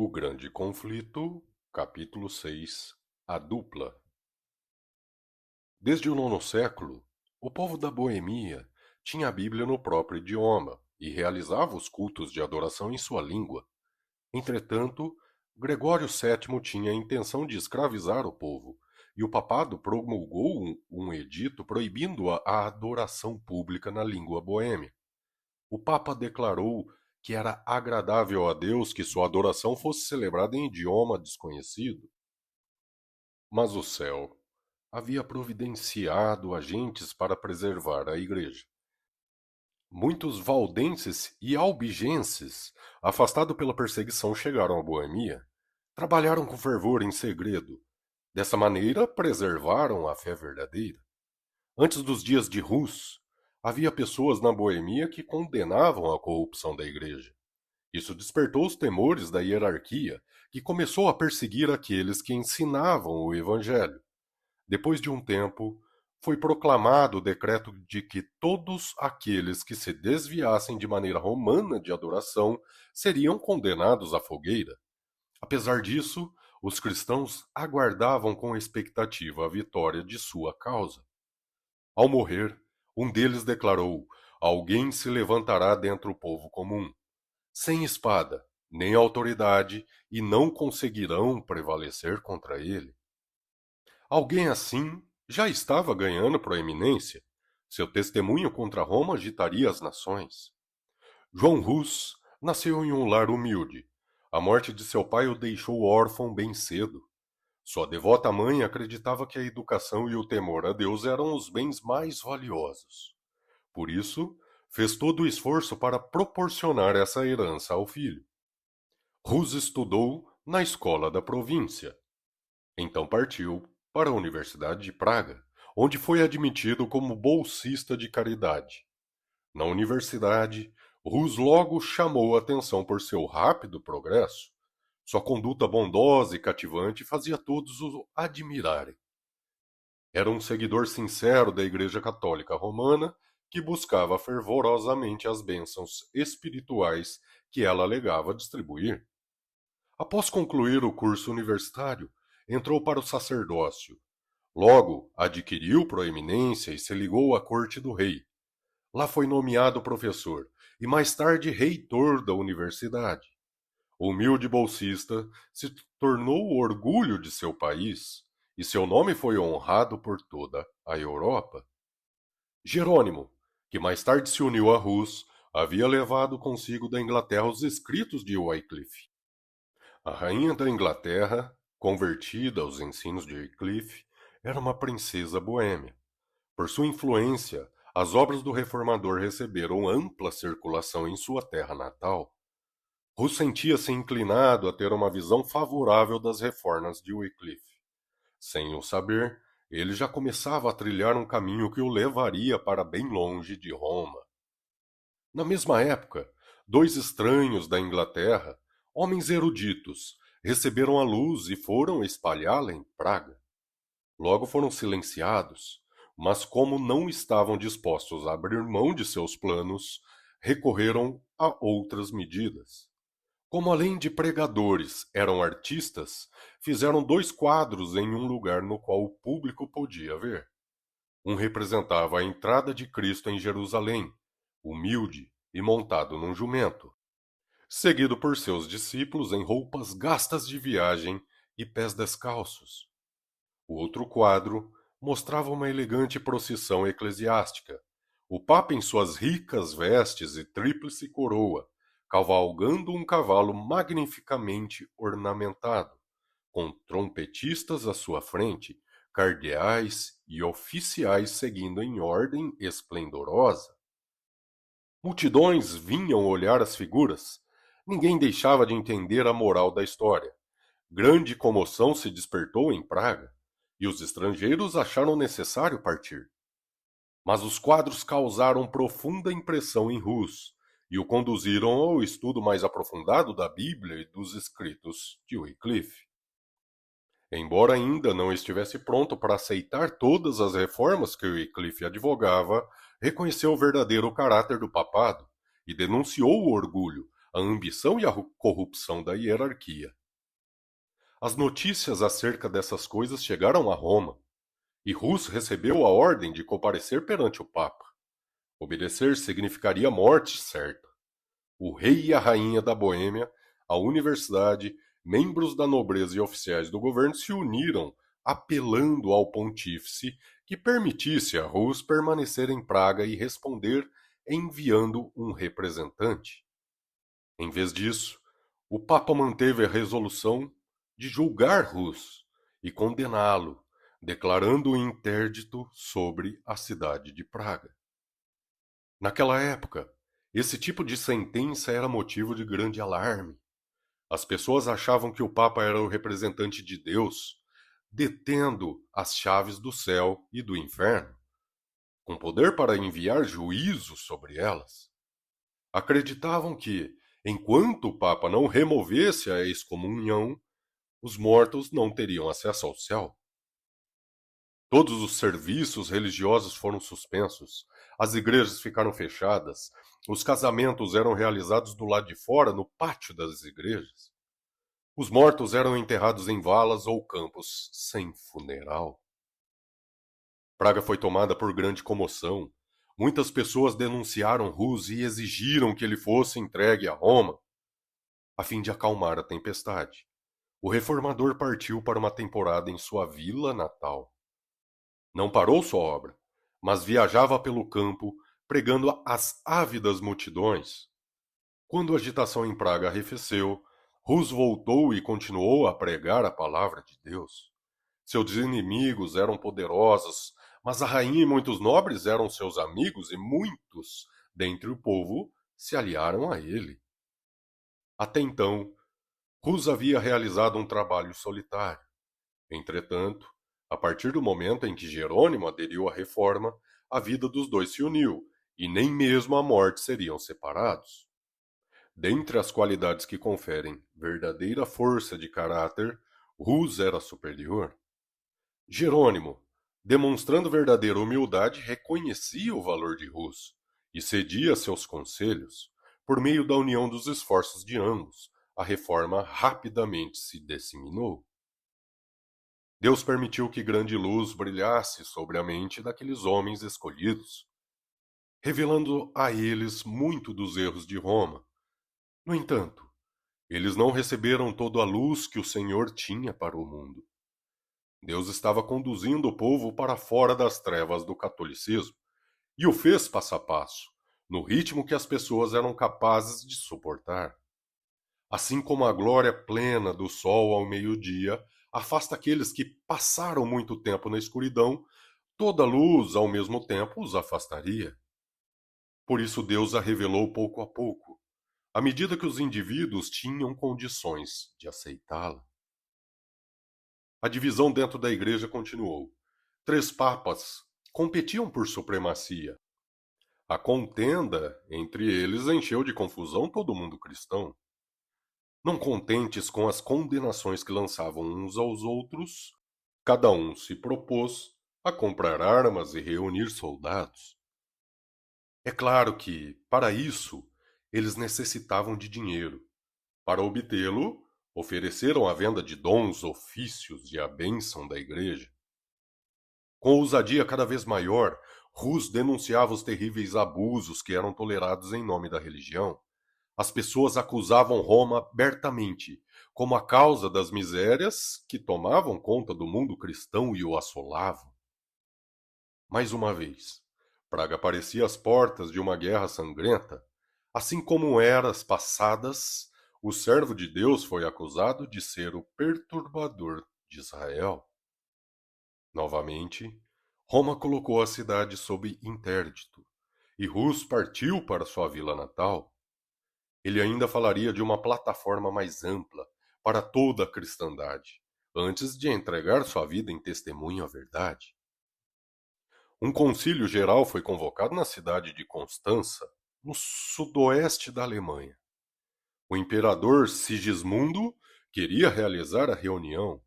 O Grande Conflito, capítulo 6. A dupla. Desde o nono século, o povo da Boêmia tinha a Bíblia no próprio idioma e realizava os cultos de adoração em sua língua. Entretanto, Gregório VII tinha a intenção de escravizar o povo, e o papado promulgou um edito proibindo a adoração pública na língua boêmia. O Papa declarou que era agradável a Deus que sua adoração fosse celebrada em idioma desconhecido. Mas o céu havia providenciado agentes para preservar a igreja. Muitos valdenses e albigenses, afastados pela perseguição, chegaram à Boêmia. Trabalharam com fervor em segredo. Dessa maneira, preservaram a fé verdadeira. Antes dos dias de Rus, havia pessoas na Boêmia que condenavam a corrupção da igreja. Isso despertou os temores da hierarquia, que começou a perseguir aqueles que ensinavam o evangelho. Depois de um tempo, foi proclamado o decreto de que todos aqueles que se desviassem de maneira romana de adoração seriam condenados à fogueira. Apesar disso, os cristãos aguardavam com expectativa a vitória de sua causa. Ao morrer, um deles declarou: Alguém se levantará dentre o povo comum, sem espada, nem autoridade, e não conseguirão prevalecer contra ele. Alguém assim já estava ganhando proeminência. Seu testemunho contra Roma agitaria as nações. João Rus nasceu em um lar humilde. A morte de seu pai o deixou órfão bem cedo. Sua devota mãe acreditava que a educação e o temor a Deus eram os bens mais valiosos. Por isso, fez todo o esforço para proporcionar essa herança ao filho. Rus estudou na escola da província. Então partiu para a Universidade de Praga, onde foi admitido como bolsista de caridade. Na universidade, Rus logo chamou a atenção por seu rápido progresso. Sua conduta bondosa e cativante fazia todos o admirarem. Era um seguidor sincero da Igreja Católica Romana que buscava fervorosamente as bênçãos espirituais que ela alegava distribuir. Após concluir o curso universitário, entrou para o sacerdócio. Logo, adquiriu proeminência e se ligou à corte do rei. Lá foi nomeado professor e mais tarde reitor da universidade. O humilde bolsista se tornou o orgulho de seu país e seu nome foi honrado por toda a Europa. Jerônimo, que mais tarde se uniu a Rus, havia levado consigo da Inglaterra os escritos de Wycliffe. A rainha da Inglaterra, convertida aos ensinos de Wycliffe, era uma princesa boêmia. Por sua influência, as obras do reformador receberam ampla circulação em sua terra natal. Rus sentia-se inclinado a ter uma visão favorável das reformas de Wycliffe. Sem o saber, ele já começava a trilhar um caminho que o levaria para bem longe de Roma. Na mesma época, dois estranhos da Inglaterra, homens eruditos, receberam a luz e foram espalhá-la em Praga. Logo foram silenciados, mas como não estavam dispostos a abrir mão de seus planos, recorreram a outras medidas. Como além de pregadores eram artistas, fizeram dois quadros em um lugar no qual o público podia ver. Um representava a entrada de Cristo em Jerusalém, humilde e montado num jumento, seguido por seus discípulos em roupas gastas de viagem e pés descalços. O outro quadro mostrava uma elegante procissão eclesiástica, o Papa em suas ricas vestes e tríplice coroa, cavalgando um cavalo magnificamente ornamentado, com trompetistas à sua frente, cardeais e oficiais seguindo em ordem esplendorosa. Multidões vinham olhar as figuras. Ninguém deixava de entender a moral da história. Grande comoção se despertou em Praga, e os estrangeiros acharam necessário partir. Mas os quadros causaram profunda impressão em Rus e o conduziram ao estudo mais aprofundado da Bíblia e dos escritos de Wycliffe. Embora ainda não estivesse pronto para aceitar todas as reformas que Wycliffe advogava, reconheceu o verdadeiro caráter do papado e denunciou o orgulho, a ambição e a corrupção da hierarquia. As notícias acerca dessas coisas chegaram a Roma, e Rus recebeu a ordem de comparecer perante o Papa. Obedecer significaria morte certa. O rei e a rainha da Boêmia, a universidade, membros da nobreza e oficiais do governo se uniram, apelando ao pontífice que permitisse a Rus permanecer em Praga e responder enviando um representante. Em vez disso, o Papa manteve a resolução de julgar Rus e condená-lo, declarando o interdito sobre a cidade de Praga. Naquela época, esse tipo de sentença era motivo de grande alarme. As pessoas achavam que o Papa era o representante de Deus, detendo as chaves do céu e do inferno, com poder para enviar juízo sobre elas. Acreditavam que, enquanto o Papa não removesse a excomunhão, os mortos não teriam acesso ao céu. Todos os serviços religiosos foram suspensos, as igrejas ficaram fechadas, os casamentos eram realizados do lado de fora, no pátio das igrejas. Os mortos eram enterrados em valas ou campos sem funeral. Praga foi tomada por grande comoção. Muitas pessoas denunciaram Rus e exigiram que ele fosse entregue a Roma, a fim de acalmar a tempestade. O reformador partiu para uma temporada em sua vila natal. Não parou sua obra, mas viajava pelo campo, pregando às ávidas multidões. Quando a agitação em Praga arrefeceu, Rus voltou e continuou a pregar a palavra de Deus. Seus inimigos eram poderosos, mas a rainha e muitos nobres eram seus amigos e muitos, dentre o povo, se aliaram a ele. Até então, Rus havia realizado um trabalho solitário. Entretanto, a partir do momento em que Jerônimo aderiu à reforma, a vida dos dois se uniu, e nem mesmo a morte seriam separados. Dentre as qualidades que conferem verdadeira força de caráter, Rus era superior. Jerônimo, demonstrando verdadeira humildade, reconhecia o valor de Rus e cedia seus conselhos. Por meio da união dos esforços de ambos, a reforma rapidamente se disseminou. Deus permitiu que grande luz brilhasse sobre a mente daqueles homens escolhidos, revelando a eles muito dos erros de Roma. No entanto, eles não receberam toda a luz que o Senhor tinha para o mundo. Deus estava conduzindo o povo para fora das trevas do catolicismo e o fez passo a passo, no ritmo que as pessoas eram capazes de suportar. Assim como a glória plena do sol ao meio-dia afasta aqueles que passaram muito tempo na escuridão, toda luz ao mesmo tempo os afastaria. Por isso Deus a revelou pouco a pouco, à medida que os indivíduos tinham condições de aceitá-la. A divisão dentro da igreja continuou. 3 papas competiam por supremacia. A contenda entre eles encheu de confusão todo mundo cristão. Não contentes com as condenações que lançavam uns aos outros, cada um se propôs a comprar armas e reunir soldados. É claro que, para isso, eles necessitavam de dinheiro. Para obtê-lo, ofereceram a venda de dons, ofícios e a bênção da igreja. Com ousadia cada vez maior, Rus denunciava os terríveis abusos que eram tolerados em nome da religião. As pessoas acusavam Roma abertamente, como a causa das misérias que tomavam conta do mundo cristão e o assolavam. Mais uma vez, Praga parecia às portas de uma guerra sangrenta. Assim como eras passadas, o servo de Deus foi acusado de ser o perturbador de Israel. Novamente, Roma colocou a cidade sob interdito, e Rus partiu para sua vila natal. Ele ainda falaria de uma plataforma mais ampla para toda a cristandade, antes de entregar sua vida em testemunho à verdade. Um concílio geral foi convocado na cidade de Constança, no sudoeste da Alemanha. O imperador Sigismundo queria realizar a reunião.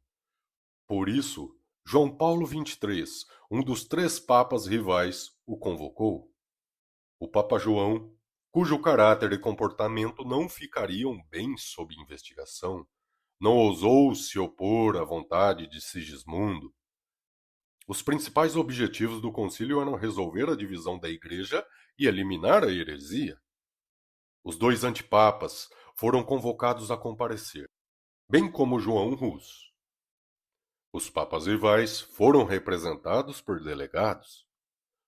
Por isso, João Paulo XXIII, um dos 3 papas rivais, o convocou. O Papa João, cujo caráter e comportamento não ficariam bem sob investigação, não ousou se opor à vontade de Sigismundo. Os principais objetivos do concílio eram resolver a divisão da Igreja e eliminar a heresia. Os dois antipapas foram convocados a comparecer, bem como João Rus. Os papas rivais foram representados por delegados.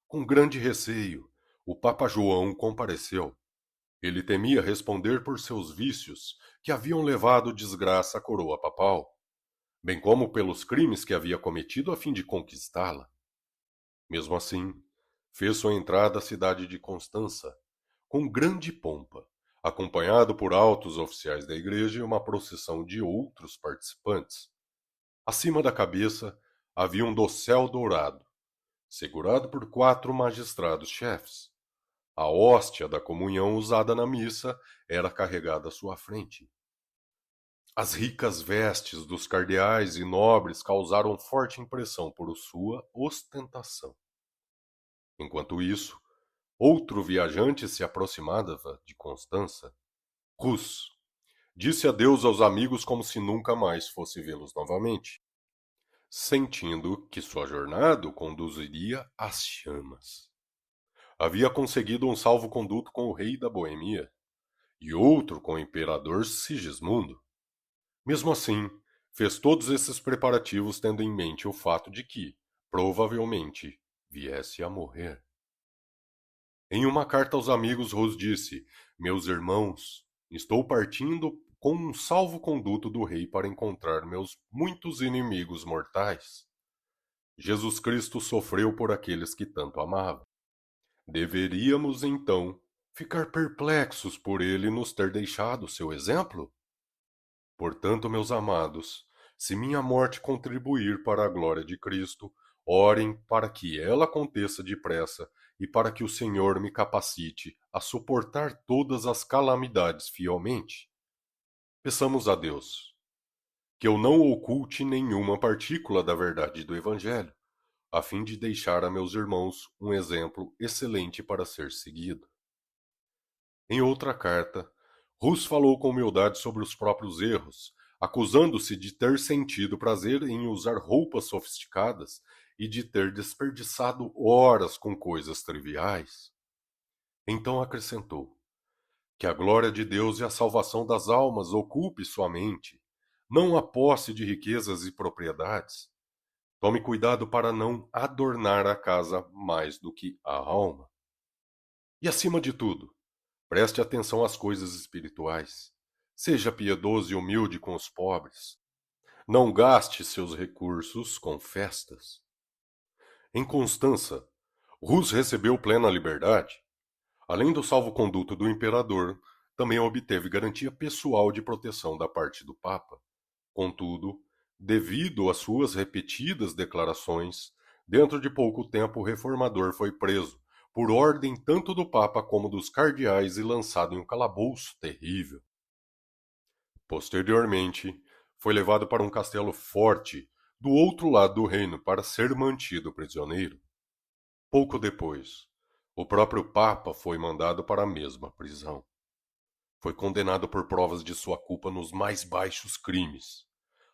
Com grande receio, o Papa João compareceu. Ele temia responder por seus vícios que haviam levado desgraça à coroa papal, bem como pelos crimes que havia cometido a fim de conquistá-la. Mesmo assim, fez sua entrada à cidade de Constança, com grande pompa, acompanhado por altos oficiais da igreja e uma procissão de outros participantes. Acima da cabeça havia um dossel dourado, segurado por 4 magistrados-chefes. A hóstia da comunhão usada na missa era carregada à sua frente. As ricas vestes dos cardeais e nobres causaram forte impressão por sua ostentação. Enquanto isso, outro viajante se aproximava de Constança. Rus disse adeus aos amigos como se nunca mais fosse vê-los novamente, sentindo que sua jornada o conduziria às chamas. Havia conseguido um salvo-conduto com o rei da Boêmia e outro com o imperador Sigismundo. Mesmo assim, fez todos esses preparativos tendo em mente o fato de que, provavelmente, viesse a morrer. Em uma carta aos amigos, Rus disse: Meus irmãos, estou partindo com um salvo-conduto do rei para encontrar meus muitos inimigos mortais. Jesus Cristo sofreu por aqueles que tanto amava. Deveríamos, então, ficar perplexos por ele nos ter deixado seu exemplo? Portanto, meus amados, se minha morte contribuir para a glória de Cristo, orem para que ela aconteça depressa e para que o Senhor me capacite a suportar todas as calamidades fielmente. Peçamos a Deus que eu não oculte nenhuma partícula da verdade do Evangelho, a fim de deixar a meus irmãos um exemplo excelente para ser seguido. Em outra carta, Rus falou com humildade sobre os próprios erros, acusando-se de ter sentido prazer em usar roupas sofisticadas e de ter desperdiçado horas com coisas triviais. Então acrescentou: que a glória de Deus e a salvação das almas ocupe sua mente, não a posse de riquezas e propriedades. Tome cuidado para não adornar a casa mais do que a alma. E acima de tudo, preste atenção às coisas espirituais. Seja piedoso e humilde com os pobres. Não gaste seus recursos com festas. Em Constança, Rus recebeu plena liberdade. Além do salvo-conduto do imperador, também obteve garantia pessoal de proteção da parte do Papa. Contudo, devido às suas repetidas declarações, dentro de pouco tempo o reformador foi preso, por ordem tanto do Papa como dos cardeais, e lançado em um calabouço terrível. Posteriormente, foi levado para um castelo forte do outro lado do reino para ser mantido prisioneiro. Pouco depois, o próprio Papa foi mandado para a mesma prisão. Foi condenado por provas de sua culpa nos mais baixos crimes,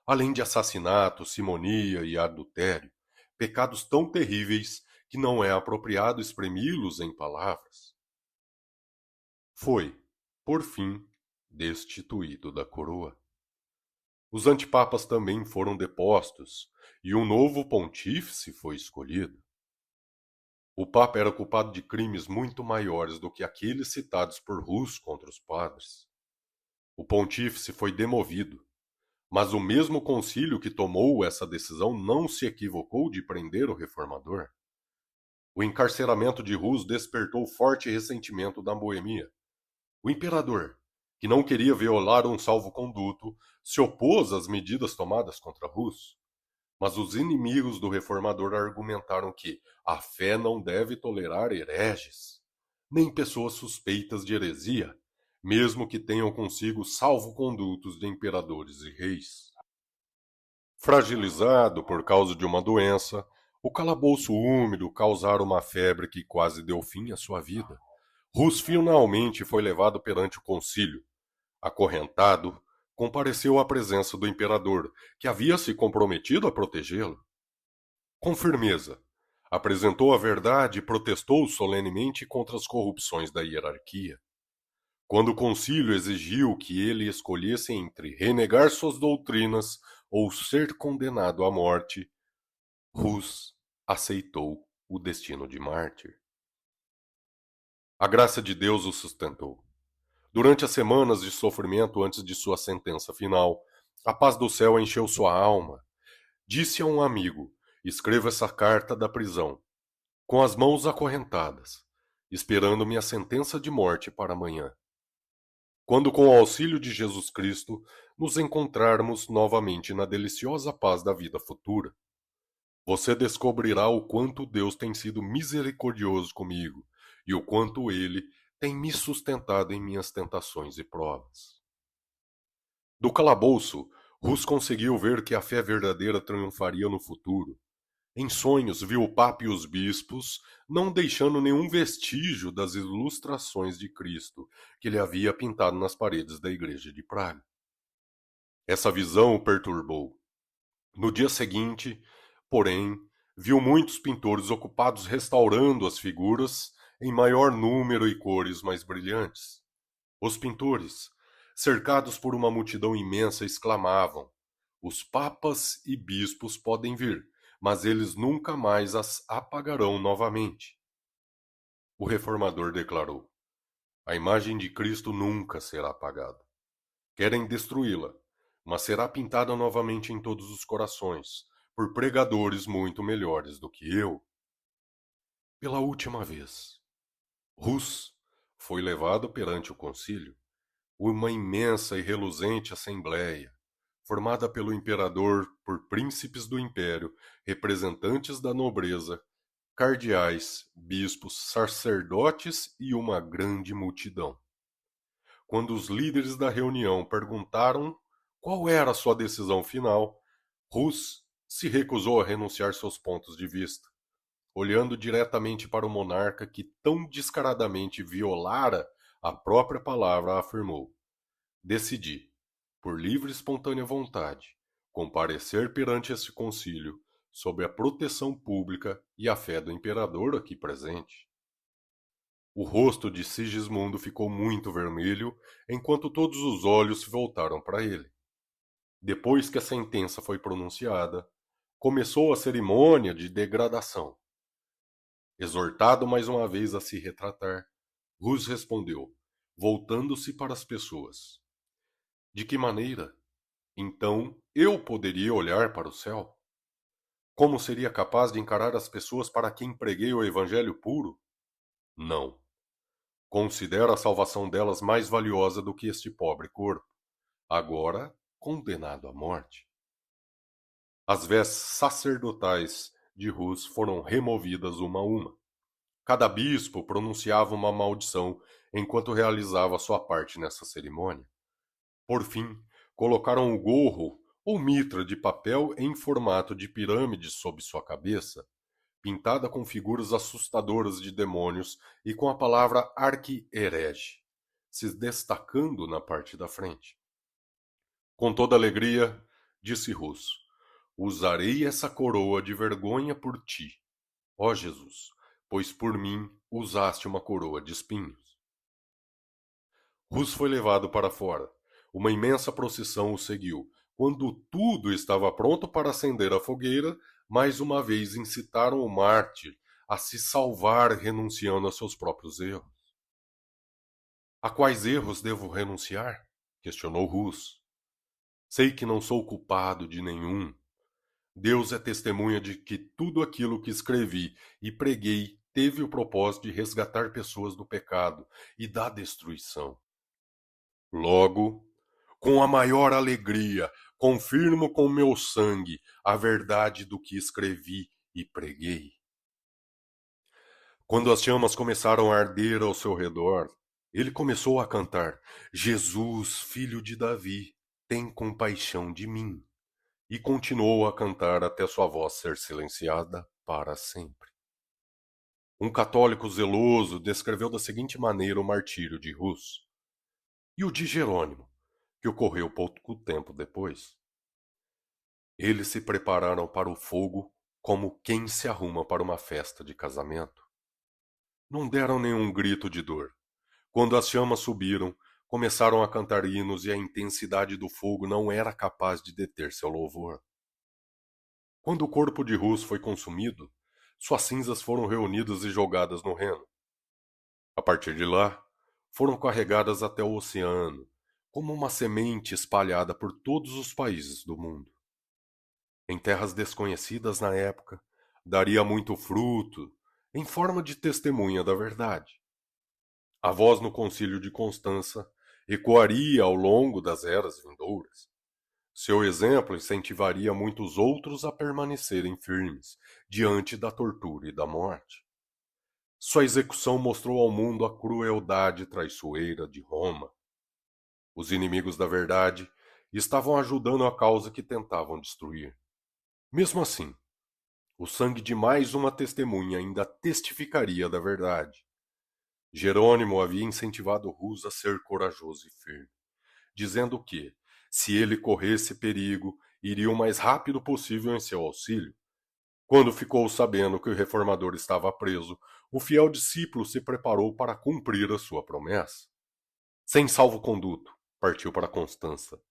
além de assassinato, simonia e adultério, pecados tão terríveis que não é apropriado exprimi-los em palavras. Foi, por fim, destituído da coroa. Os antipapas também foram depostos e um novo pontífice foi escolhido. O Papa era culpado de crimes muito maiores do que aqueles citados por Rus contra os padres. O pontífice foi demovido, mas o mesmo concílio que tomou essa decisão não se equivocou de prender o reformador. O encarceramento de Rus despertou forte ressentimento da Boêmia. O imperador, que não queria violar um salvo-conduto, se opôs às medidas tomadas contra Rus. Mas os inimigos do reformador argumentaram que a fé não deve tolerar hereges, nem pessoas suspeitas de heresia, mesmo que tenham consigo salvo-condutos de imperadores e reis. Fragilizado por causa de uma doença, o calabouço úmido causara uma febre que quase deu fim à sua vida. Rus finalmente foi levado perante o concílio. Acorrentado, compareceu à presença do imperador, que havia se comprometido a protegê-lo. Com firmeza, apresentou a verdade e protestou solenemente contra as corrupções da hierarquia. Quando o concílio exigiu que ele escolhesse entre renegar suas doutrinas ou ser condenado à morte, Rus aceitou o destino de mártir. A graça de Deus o sustentou. Durante as semanas de sofrimento antes de sua sentença final, a paz do céu encheu sua alma. Disse a um amigo: escreva essa carta da prisão, com as mãos acorrentadas, esperando minha sentença de morte para amanhã. Quando, com o auxílio de Jesus Cristo, nos encontrarmos novamente na deliciosa paz da vida futura, você descobrirá o quanto Deus tem sido misericordioso comigo e o quanto Ele tem me sustentado em minhas tentações e provas. Do calabouço, Rus conseguiu ver que a fé verdadeira triunfaria no futuro. Em sonhos, viu o Papa e os bispos, não deixando nenhum vestígio das ilustrações de Cristo que ele havia pintado nas paredes da igreja de Praga. Essa visão o perturbou. No dia seguinte, porém, viu muitos pintores ocupados restaurando as figuras em maior número e cores mais brilhantes. Os pintores, cercados por uma multidão imensa, exclamavam: os papas e bispos podem vir, mas eles nunca mais as apagarão novamente. O reformador declarou: a imagem de Cristo nunca será apagada. Querem destruí-la, mas será pintada novamente em todos os corações, por pregadores muito melhores do que eu. Pela última vez, Rus foi levado perante o concílio, uma imensa e reluzente assembleia, formada pelo imperador por príncipes do império, representantes da nobreza, cardeais, bispos, sacerdotes e uma grande multidão. Quando os líderes da reunião perguntaram qual era a sua decisão final, Rus se recusou a renunciar seus pontos de vista. Olhando diretamente para o monarca que tão descaradamente violara a própria palavra, afirmou: decidi, por livre e espontânea vontade, comparecer perante este concílio sob a proteção pública e a fé do imperador aqui presente. O rosto de Sigismundo ficou muito vermelho, enquanto todos os olhos se voltaram para ele. Depois que a sentença foi pronunciada, começou a cerimônia de degradação. Exortado mais uma vez a se retratar, Rus respondeu, voltando-se para as pessoas: de que maneira, então, eu poderia olhar para o céu? Como seria capaz de encarar as pessoas para quem preguei o evangelho puro? Não. Considero a salvação delas mais valiosa do que este pobre corpo, agora condenado à morte. As vestes sacerdotais de Rus foram removidas uma a uma. Cada bispo pronunciava uma maldição enquanto realizava sua parte nessa cerimônia. Por fim, colocaram o gorro ou mitra de papel em formato de pirâmide sob sua cabeça, pintada com figuras assustadoras de demônios e com a palavra arqui-herege, se destacando na parte da frente. Com toda alegria, disse Rus, usarei essa coroa de vergonha por ti, ó Jesus, pois por mim usaste uma coroa de espinhos. Rus foi levado para fora. Uma imensa procissão o seguiu. Quando tudo estava pronto para acender a fogueira, mais uma vez incitaram o mártir a se salvar renunciando a seus próprios erros. A quais erros devo renunciar? Questionou Rus. Sei que não sou culpado de nenhum. Deus é testemunha de que tudo aquilo que escrevi e preguei teve o propósito de resgatar pessoas do pecado e da destruição. Logo, com a maior alegria, confirmo com meu sangue a verdade do que escrevi e preguei. Quando as chamas começaram a arder ao seu redor, ele começou a cantar: Jesus, filho de Davi, tem compaixão de mim. E continuou a cantar até sua voz ser silenciada para sempre. Um católico zeloso descreveu da seguinte maneira o martírio de Hus e o de Jerônimo, que ocorreu pouco tempo depois. Eles se prepararam para o fogo como quem se arruma para uma festa de casamento. Não deram nenhum grito de dor. Quando as chamas subiram, começaram a cantar hinos e a intensidade do fogo não era capaz de deter seu louvor. Quando o corpo de Hus foi consumido, suas cinzas foram reunidas e jogadas no Reno. A partir de lá, foram carregadas até o oceano, como uma semente espalhada por todos os países do mundo. Em terras desconhecidas na época, daria muito fruto, em forma de testemunha da verdade. A voz no concílio de Constança ecoaria ao longo das eras vindouras. Seu exemplo incentivaria muitos outros a permanecerem firmes diante da tortura e da morte. Sua execução mostrou ao mundo a crueldade traiçoeira de Roma. Os inimigos da verdade estavam ajudando a causa que tentavam destruir. Mesmo assim, o sangue de mais uma testemunha ainda testificaria da verdade. Jerônimo havia incentivado Hus a ser corajoso e firme, dizendo que, se ele corresse perigo, iria o mais rápido possível em seu auxílio. Quando ficou sabendo que o reformador estava preso, o fiel discípulo se preparou para cumprir a sua promessa. Sem salvo-conduto, partiu para Constança.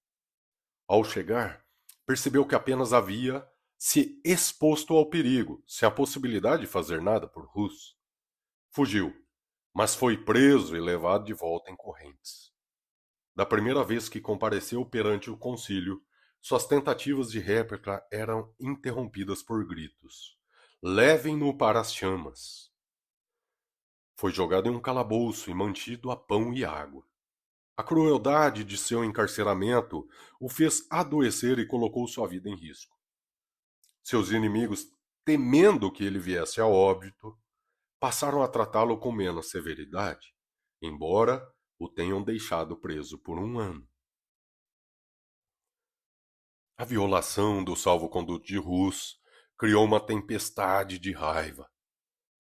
Ao chegar, percebeu que apenas havia se exposto ao perigo, sem a possibilidade de fazer nada por Hus. Fugiu, mas foi preso e levado de volta em correntes. Da primeira vez que compareceu perante o concílio, suas tentativas de réplica eram interrompidas por gritos. Levem-no para as chamas. Foi jogado em um calabouço e mantido a pão e água. A crueldade de seu encarceramento o fez adoecer e colocou sua vida em risco. Seus inimigos, temendo que ele viesse a óbito, passaram a tratá-lo com menos severidade, embora o tenham deixado preso por 1 ano. A violação do salvo-conduto de Hus criou uma tempestade de raiva.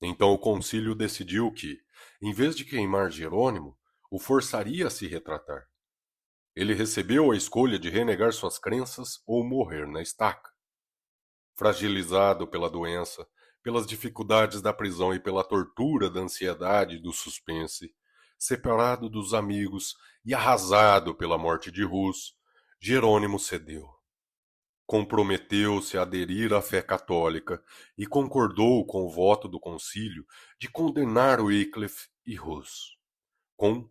Então o concílio decidiu que, em vez de queimar Jerônimo, o forçaria a se retratar. Ele recebeu a escolha de renegar suas crenças ou morrer na estaca. Fragilizado pela doença, pelas dificuldades da prisão e pela tortura da ansiedade e do suspense, separado dos amigos e arrasado pela morte de Hus, Jerônimo cedeu. Comprometeu-se a aderir à fé católica e concordou com o voto do concílio de condenar Wycliffe e Hus, com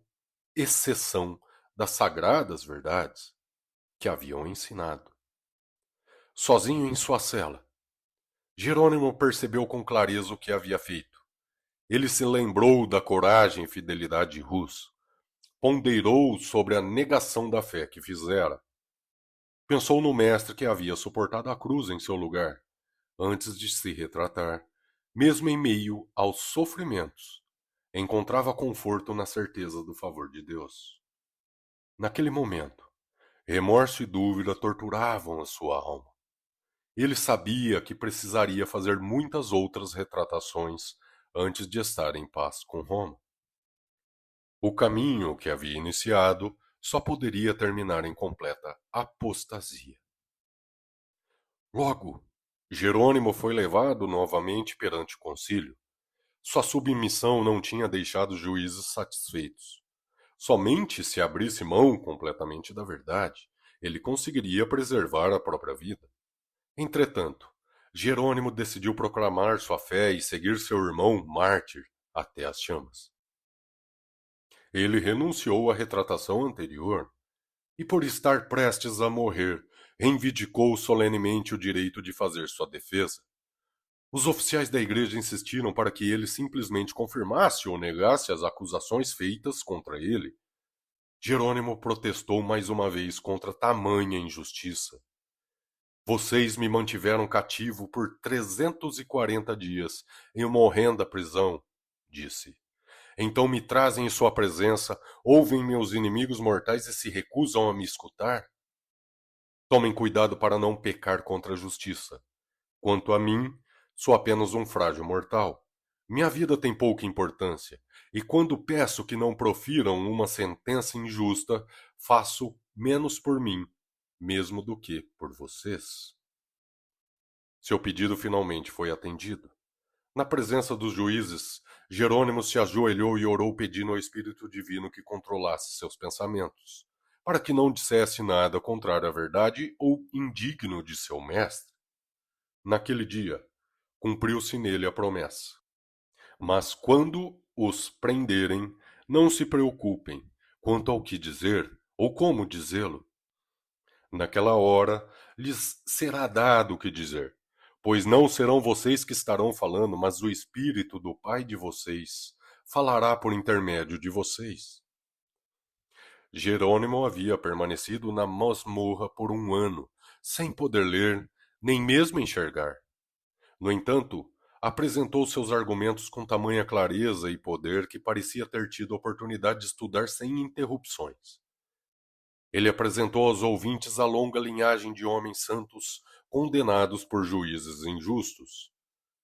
exceção das sagradas verdades que haviam ensinado. Sozinho em sua cela, Jerônimo percebeu com clareza o que havia feito. Ele se lembrou da coragem e fidelidade de Hus, ponderou sobre a negação da fé que fizera. Pensou no mestre que havia suportado a cruz em seu lugar, antes de se retratar, mesmo em meio aos sofrimentos. Encontrava conforto na certeza do favor de Deus. Naquele momento, remorso e dúvida torturavam a sua alma. Ele sabia que precisaria fazer muitas outras retratações antes de estar em paz com Roma. O caminho que havia iniciado só poderia terminar em completa apostasia. Logo, Jerônimo foi levado novamente perante o concílio. Sua submissão não tinha deixado os juízes satisfeitos. Somente se abrisse mão completamente da verdade, ele conseguiria preservar a própria vida. Entretanto, Jerônimo decidiu proclamar sua fé e seguir seu irmão mártir até as chamas. Ele renunciou à retratação anterior e, por estar prestes a morrer, reivindicou solenemente o direito de fazer sua defesa. Os oficiais da igreja insistiram para que ele simplesmente confirmasse ou negasse as acusações feitas contra ele. Jerônimo protestou mais uma vez contra tamanha injustiça. Vocês me mantiveram cativo por 340 dias em uma horrenda prisão, disse. Então me trazem em sua presença, ouvem meus inimigos mortais e se recusam a me escutar? Tomem cuidado para não pecar contra a justiça. Quanto a mim, sou apenas um frágil mortal. Minha vida tem pouca importância, e quando peço que não profiram uma sentença injusta, faço menos por mim, mesmo do que por vocês. Seu pedido finalmente foi atendido. Na presença dos juízes, Jerônimo se ajoelhou e orou pedindo ao Espírito Divino que controlasse seus pensamentos, para que não dissesse nada contrário à verdade ou indigno de seu mestre. Naquele dia, cumpriu-se nele a promessa. Mas quando os prenderem, não se preocupem quanto ao que dizer ou como dizê-lo. Naquela hora lhes será dado o que dizer, pois não serão vocês que estarão falando, mas o Espírito do Pai de vocês falará por intermédio de vocês. Jerônimo havia permanecido na masmorra por 1 ano, sem poder ler, nem mesmo enxergar. No entanto, apresentou seus argumentos com tamanha clareza e poder que parecia ter tido oportunidade de estudar sem interrupções. Ele apresentou aos ouvintes a longa linhagem de homens santos condenados por juízes injustos.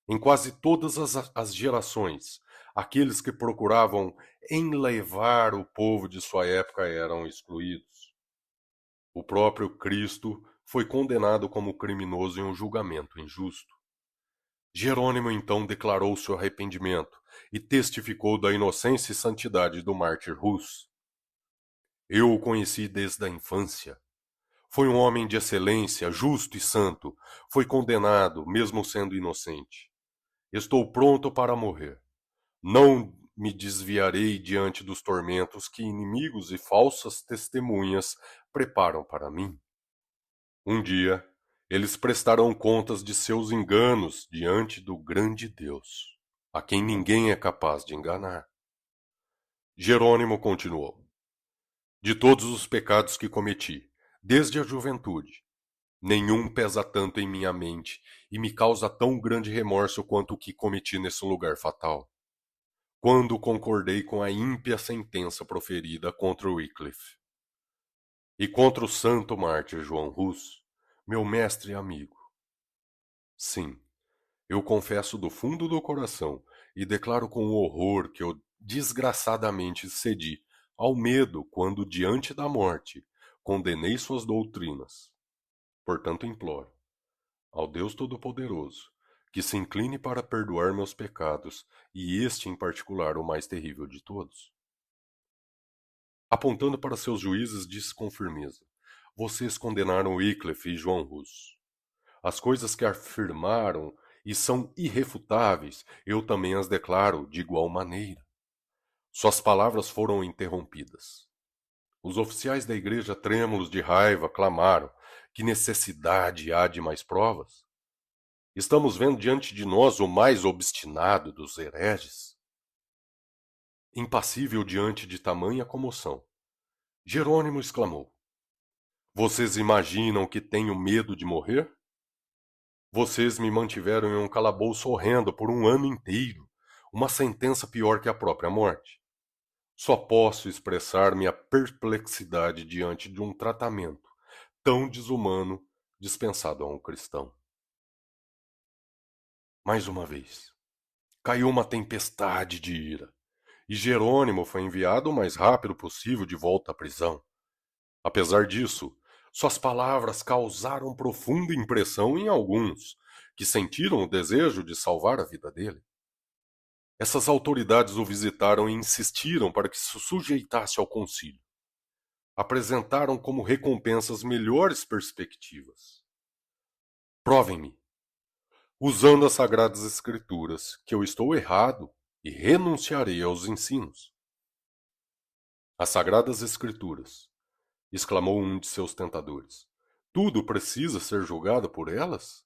Em quase todas as gerações, aqueles que procuravam enlevar o povo de sua época eram excluídos. O próprio Cristo foi condenado como criminoso em um julgamento injusto. Jerônimo então declarou seu arrependimento e testificou da inocência e santidade do mártir Rus. Eu o conheci desde a infância. Foi um homem de excelência, justo e santo. Foi condenado, mesmo sendo inocente. Estou pronto para morrer. Não me desviarei diante dos tormentos que inimigos e falsas testemunhas preparam para mim. Um dia, eles prestarão contas de seus enganos diante do grande Deus, a quem ninguém é capaz de enganar. Jerônimo continuou: de todos os pecados que cometi, desde a juventude, nenhum pesa tanto em minha mente e me causa tão grande remorso quanto o que cometi nesse lugar fatal, quando concordei com a ímpia sentença proferida contra Wycliffe e contra o santo mártir João Hus, meu mestre e amigo. Sim, eu confesso do fundo do coração e declaro com horror que eu desgraçadamente cedi ao medo quando, diante da morte, condenei suas doutrinas. Portanto, imploro ao Deus Todo-Poderoso que se incline para perdoar meus pecados, e este em particular o mais terrível de todos. Apontando para seus juízes, disse com firmeza: vocês condenaram Wycliffe e João Hus. As coisas que afirmaram e são irrefutáveis, eu também as declaro de igual maneira. Suas palavras foram interrompidas. Os oficiais da igreja, trêmulos de raiva, clamaram: que necessidade há de mais provas? Estamos vendo diante de nós o mais obstinado dos hereges. Impassível diante de tamanha comoção, Jerônimo exclamou: vocês imaginam que tenho medo de morrer? Vocês me mantiveram em um calabouço horrendo por 1 ano inteiro, uma sentença pior que a própria morte. Só posso expressar minha perplexidade diante de um tratamento tão desumano dispensado a um cristão. Mais uma vez, caiu uma tempestade de ira, e Jerônimo foi enviado o mais rápido possível de volta à prisão. Apesar disso, suas palavras causaram profunda impressão em alguns, que sentiram o desejo de salvar a vida dele. Essas autoridades o visitaram e insistiram para que se sujeitasse ao concílio. Apresentaram como recompensas melhores perspectivas. Provem-me, usando as Sagradas Escrituras, que eu estou errado e renunciarei aos ensinos. As Sagradas Escrituras, exclamou um de seus tentadores. Tudo precisa ser julgado por elas?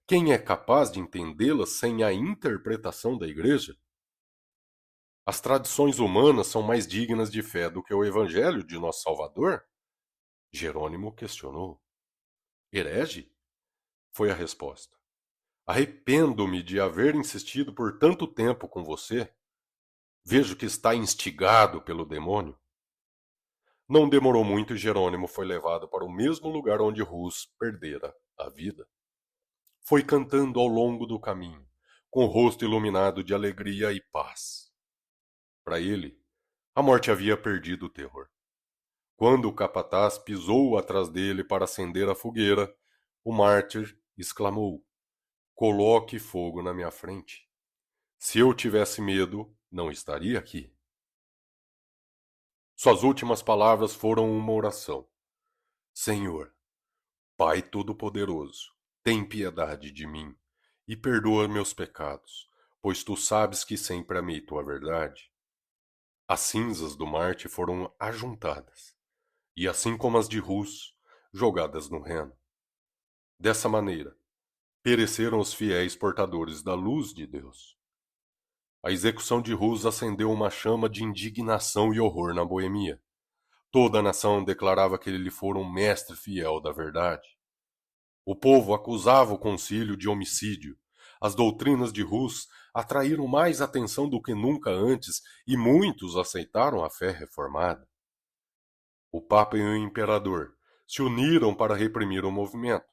Quem é capaz de entendê-las sem a interpretação da Igreja? As tradições humanas são mais dignas de fé do que o Evangelho de nosso Salvador? Jerônimo questionou. Herege? Foi a resposta. Arrependo-me de haver insistido por tanto tempo com você. Vejo que está instigado pelo demônio. Não demorou muito e Jerônimo foi levado para o mesmo lugar onde Hus perdera a vida. Foi cantando ao longo do caminho, com o rosto iluminado de alegria e paz. Para ele, a morte havia perdido o terror. Quando o capataz pisou atrás dele para acender a fogueira, o mártir exclamou: "Coloque fogo na minha frente. Se eu tivesse medo, não estaria aqui." Suas últimas palavras foram uma oração: "Senhor, Pai Todo-Poderoso, tem piedade de mim e perdoa meus pecados, pois tu sabes que sempre amei tua verdade." As cinzas do Marte foram ajuntadas, e assim como as de Rus, jogadas no Reno. Dessa maneira, pereceram os fiéis portadores da luz de Deus. A execução de Rus acendeu uma chama de indignação e horror na Boemia. Toda a nação declarava que ele fora um mestre fiel da verdade. O povo acusava o concílio de homicídio. As doutrinas de Rus atraíram mais atenção do que nunca antes e muitos aceitaram a fé reformada. O Papa e o Imperador se uniram para reprimir o movimento,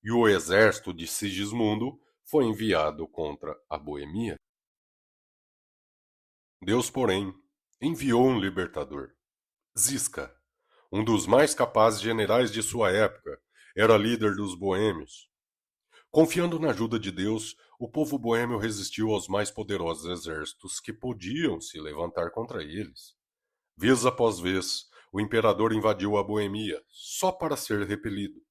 e o exército de Sigismundo foi enviado contra a Boemia. Deus, porém, enviou um libertador. Zisca, um dos mais capazes generais de sua época, era líder dos boêmios. Confiando na ajuda de Deus, o povo boêmio resistiu aos mais poderosos exércitos que podiam se levantar contra eles. Vez após vez, o imperador invadiu a Boemia, só para ser repelido.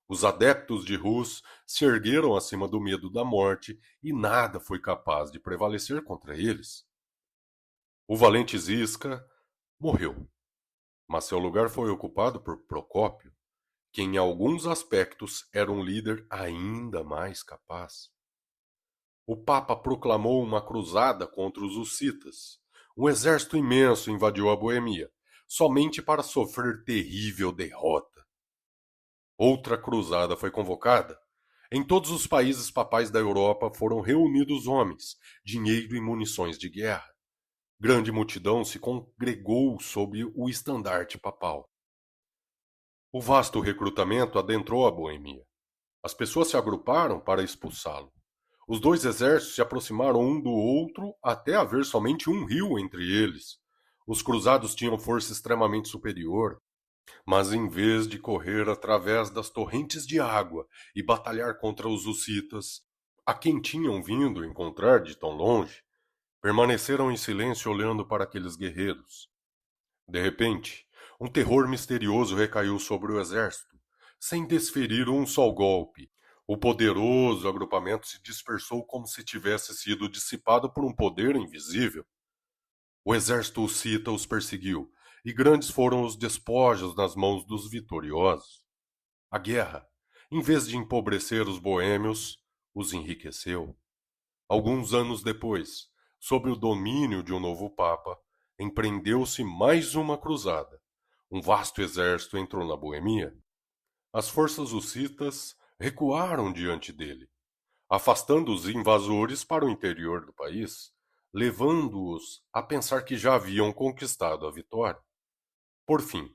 Os adeptos de Rus se ergueram acima do medo da morte e nada foi capaz de prevalecer contra eles. O valente Zisca morreu, mas seu lugar foi ocupado por Procópio, que em alguns aspectos era um líder ainda mais capaz. O Papa proclamou uma cruzada contra os hussitas. Um exército imenso invadiu a Boemia, somente para sofrer terrível derrota. Outra cruzada foi convocada. Em todos os países papais da Europa foram reunidos homens, dinheiro e munições de guerra. Grande multidão se congregou sob o estandarte papal. O vasto recrutamento adentrou a Boemia. As pessoas se agruparam para expulsá-lo. Os dois exércitos se aproximaram um do outro até haver somente um rio entre eles. Os cruzados tinham força extremamente superior, mas em vez de correr através das torrentes de água e batalhar contra os hussitas, a quem tinham vindo encontrar de tão longe, permaneceram em silêncio olhando para aqueles guerreiros. De repente, um terror misterioso recaiu sobre o exército, sem desferir um só golpe. O poderoso agrupamento se dispersou como se tivesse sido dissipado por um poder invisível. O exército hussita os perseguiu, e grandes foram os despojos nas mãos dos vitoriosos. A guerra, em vez de empobrecer os boêmios, os enriqueceu. Alguns anos depois, sob o domínio de um novo papa, empreendeu-se mais uma cruzada. Um vasto exército entrou na Boemia. As forças hussitas recuaram diante dele, afastando os invasores para o interior do país, levando-os a pensar que já haviam conquistado a vitória. Por fim,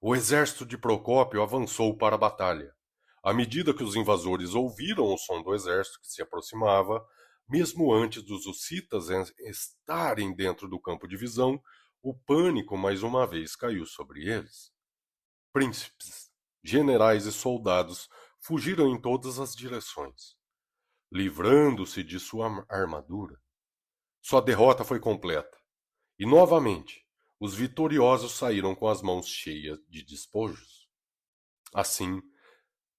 o exército de Procópio avançou para a batalha. À medida que os invasores ouviram o som do exército que se aproximava, mesmo antes dos hussitas estarem dentro do campo de visão, o pânico mais uma vez caiu sobre eles. Príncipes, generais e soldados fugiram em todas as direções, livrando-se de sua armadura. Sua derrota foi completa, e novamente os vitoriosos saíram com as mãos cheias de despojos. Assim,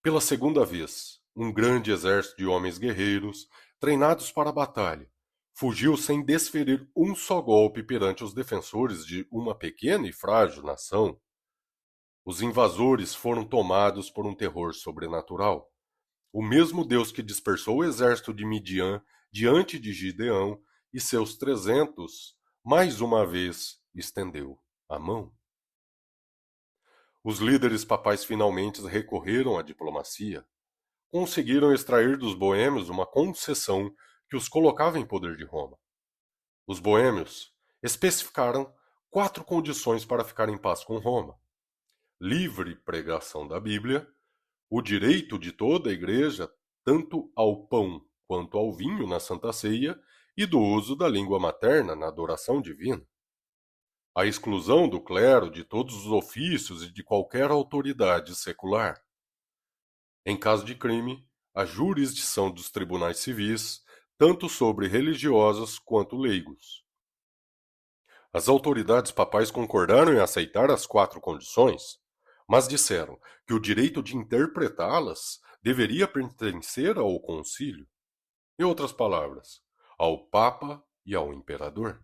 pela segunda vez, um grande exército de homens guerreiros, treinados para a batalha, fugiu sem desferir um só golpe perante os defensores de uma pequena e frágil nação. Os invasores foram tomados por um terror sobrenatural. O mesmo Deus que dispersou o exército de Midian diante de Gideão e seus 300, mais uma vez estendeu a mão. Os líderes papais finalmente recorreram à diplomacia. Conseguiram extrair dos boêmios uma concessão que os colocava em poder de Roma. Os boêmios especificaram 4 condições para ficar em paz com Roma: livre pregação da Bíblia, o direito de toda a igreja tanto ao pão quanto ao vinho na Santa Ceia e do uso da língua materna na adoração divina. A exclusão do clero de todos os ofícios e de qualquer autoridade secular. Em caso de crime, a jurisdição dos tribunais civis, tanto sobre religiosos quanto leigos. As autoridades papais concordaram em aceitar as 4 condições, mas disseram que o direito de interpretá-las deveria pertencer ao concílio. Em outras palavras, ao Papa e ao Imperador.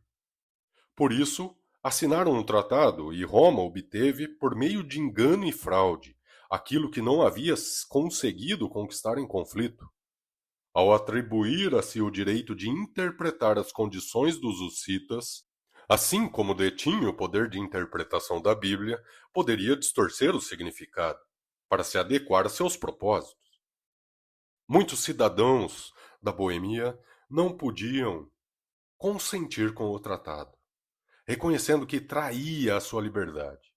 Por isso, assinaram um tratado e Roma obteve, por meio de engano e fraude, aquilo que não havia conseguido conquistar em conflito. Ao atribuir a si o direito de interpretar as condições dos hussitas, assim como detinha o poder de interpretação da Bíblia, poderia distorcer o significado, para se adequar a seus propósitos. Muitos cidadãos da Boêmia não podiam consentir com o tratado, reconhecendo que traía a sua liberdade.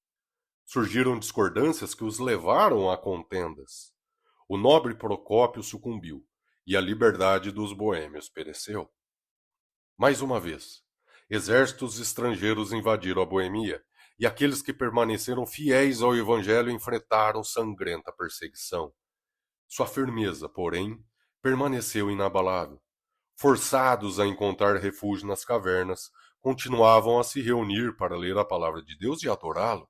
Surgiram discordâncias que os levaram a contendas. O nobre Procópio sucumbiu, e a liberdade dos boêmios pereceu. Mais uma vez, exércitos estrangeiros invadiram a Boêmia, e aqueles que permaneceram fiéis ao Evangelho enfrentaram sangrenta perseguição. Sua firmeza, porém, permaneceu inabalável. Forçados a encontrar refúgio nas cavernas, continuavam a se reunir para ler a palavra de Deus e adorá-lo.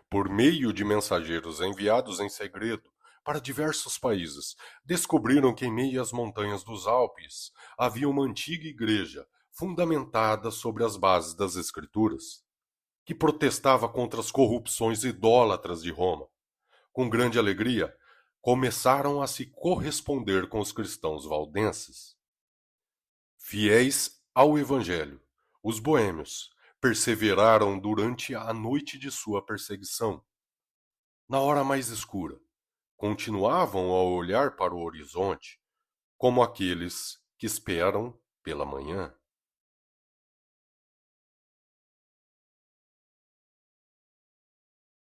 Por meio de mensageiros enviados em segredo para diversos países, descobriram que em meio às montanhas dos Alpes havia uma antiga igreja fundamentada sobre as bases das Escrituras, que protestava contra as corrupções idólatras de Roma. Com grande alegria, começaram a se corresponder com os cristãos valdenses. Fiéis ao Evangelho, os boêmios perseveraram durante a noite de sua perseguição. Na hora mais escura, continuavam a olhar para o horizonte, como aqueles que esperam pela manhã.